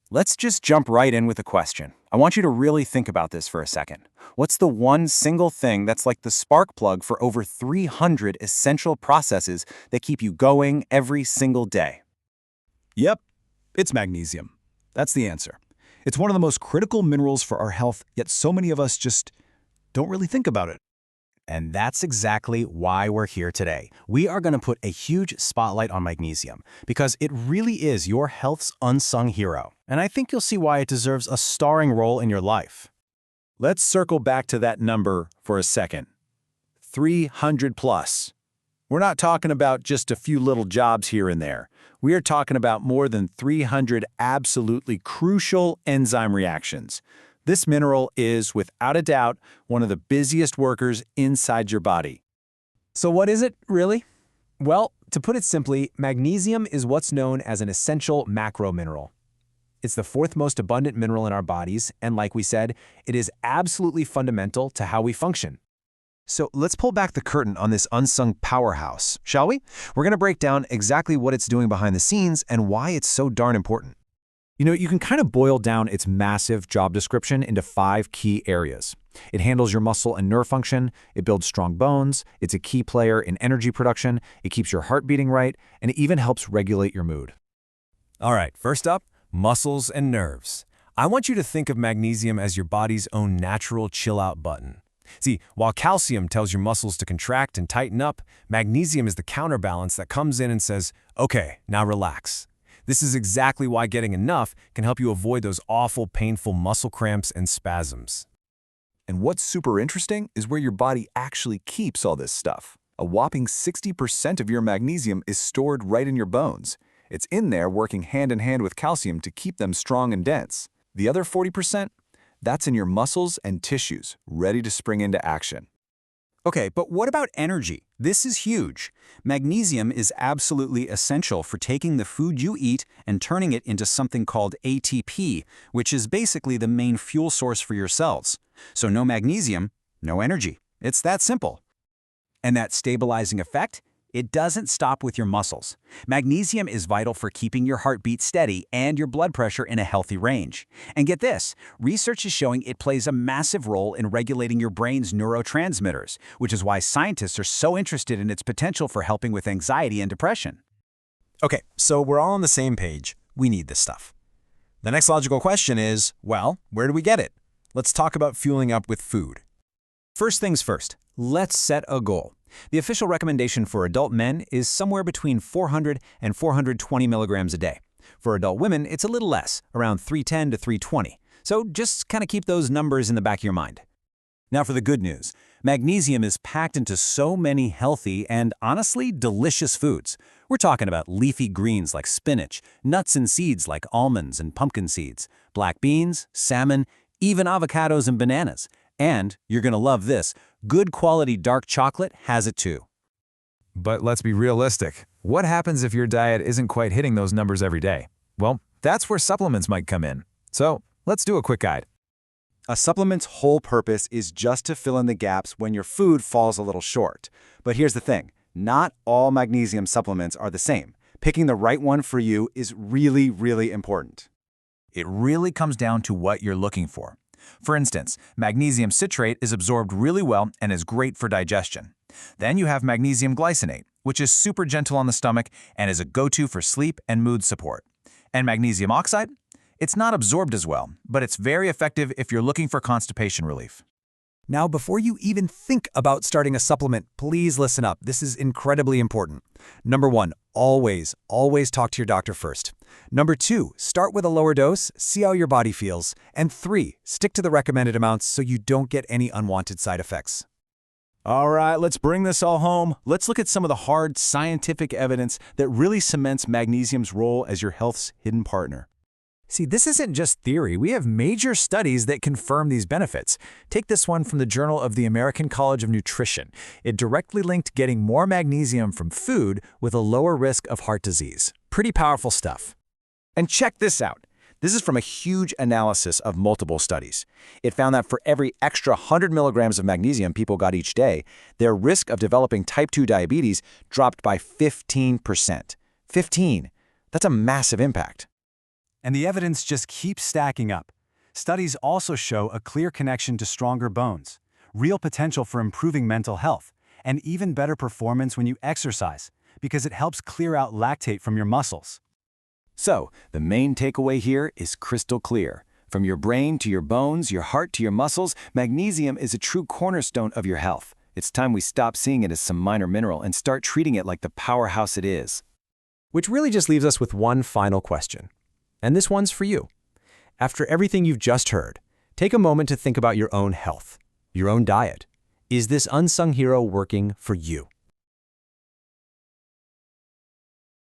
Let's just jump right in with a question. I want you to really think about this for a second. What's the one single thing that's like the spark plug for over 300 essential processes that keep you going every single day? Yep, it's magnesium. That's the answer. It's one of the most critical minerals for our health, yet so many of us just don't really think about it. And that's exactly why we're here today. We are going to put a huge spotlight on magnesium because it really is your health's unsung hero. And I think you'll see why it deserves a starring role in your life. Let's circle back to that number for a second. 300 plus. We're not talking about just a few little jobs here and there. We are talking about more than 300 absolutely crucial enzyme reactions. This mineral is, without a doubt, one of the busiest workers inside your body. So what is it, really? Well, to put it simply, magnesium is what's known as an essential macro mineral. It's the fourth most abundant mineral in our bodies, and like we said, it is absolutely fundamental to how we function. So let's pull back the curtain on this unsung powerhouse, shall we? We're going to break down exactly what it's doing behind the scenes and why it's so darn important. You can kind of boil down its massive job description into 5 key areas. It handles your muscle and nerve function, it builds strong bones, it's a key player in energy production, it keeps your heart beating right, and it even helps regulate your mood. All right, first up, muscles and nerves. I want you to think of magnesium as your body's own natural chill-out button. See, while calcium tells your muscles to contract and tighten up, magnesium is the counterbalance that comes in and says, okay, now relax. This is exactly why getting enough can help you avoid those awful, painful muscle cramps and spasms. And what's super interesting is where your body actually keeps all this stuff. A whopping 60% of your magnesium is stored right in your bones. It's in there working hand in hand with calcium to keep them strong and dense. The other 40%? That's in your muscles and tissues, ready to spring into action. Okay, but what about energy? This is huge. Magnesium is absolutely essential for taking the food you eat and turning it into something called ATP, which is basically the main fuel source for your cells. So no magnesium, no energy. It's that simple. And that stabilizing effect? It doesn't stop with your muscles. Magnesium is vital for keeping your heartbeat steady and your blood pressure in a healthy range. And get this, research is showing it plays a massive role in regulating your brain's neurotransmitters, which is why scientists are so interested in its potential for helping with anxiety and depression. Okay, so we're all on the same page. We need this stuff. The next logical question is, well, where do we get it? Let's talk about fueling up with food. First things first, let's set a goal. The official recommendation for adult men is somewhere between 400 and 420 milligrams a day. For adult women, it's a little less, around 310 to 320. So just kind of keep those numbers in the back of your mind. Now for the good news. Magnesium is packed into so many healthy and, honestly, delicious foods. We're talking about leafy greens like spinach, nuts and seeds like almonds and pumpkin seeds, black beans, salmon, even avocados and bananas. And, you're going to love this, good quality dark chocolate has it too. But let's be realistic. What happens if your diet isn't quite hitting those numbers every day? Well, that's where supplements might come in. So, let's do a quick guide. A supplement's whole purpose is just to fill in the gaps when your food falls a little short. But here's the thing, not all magnesium supplements are the same. Picking the right one for you is really, really important. It really comes down to what you're looking for. For instance, magnesium citrate is absorbed really well and is great for digestion. Then you have magnesium glycinate, which is super gentle on the stomach and is a go-to for sleep and mood support. And magnesium oxide? It's not absorbed as well, but it's very effective if you're looking for constipation relief. Now, before you even think about starting a supplement, please listen up. This is incredibly important. Number 1, always talk to your doctor first. Number 2, start with a lower dose, see how your body feels. And 3, stick to the recommended amounts so you don't get any unwanted side effects. All right, let's bring this all home. Let's look at some of the hard scientific evidence that really cements magnesium's role as your health's hidden partner. See, this isn't just theory. We have major studies that confirm these benefits. Take this one from the Journal of the American College of Nutrition. It directly linked getting more magnesium from food with a lower risk of heart disease. Pretty powerful stuff. And check this out. This is from a huge analysis of multiple studies. It found that for every extra 100 milligrams of magnesium people got each day, their risk of developing type 2 diabetes dropped by 15%. 15. That's a massive impact. And the evidence just keeps stacking up. Studies also show a clear connection to stronger bones, real potential for improving mental health, and even better performance when you exercise, because it helps clear out lactate from your muscles. So, the main takeaway here is crystal clear. From your brain to your bones, your heart to your muscles, magnesium is a true cornerstone of your health. It's time we stop seeing it as some minor mineral and start treating it like the powerhouse it is. Which really just leaves us with one final question. And this one's for you. After everything you've just heard, take a moment to think about your own health, your own diet. Is this unsung hero working for you?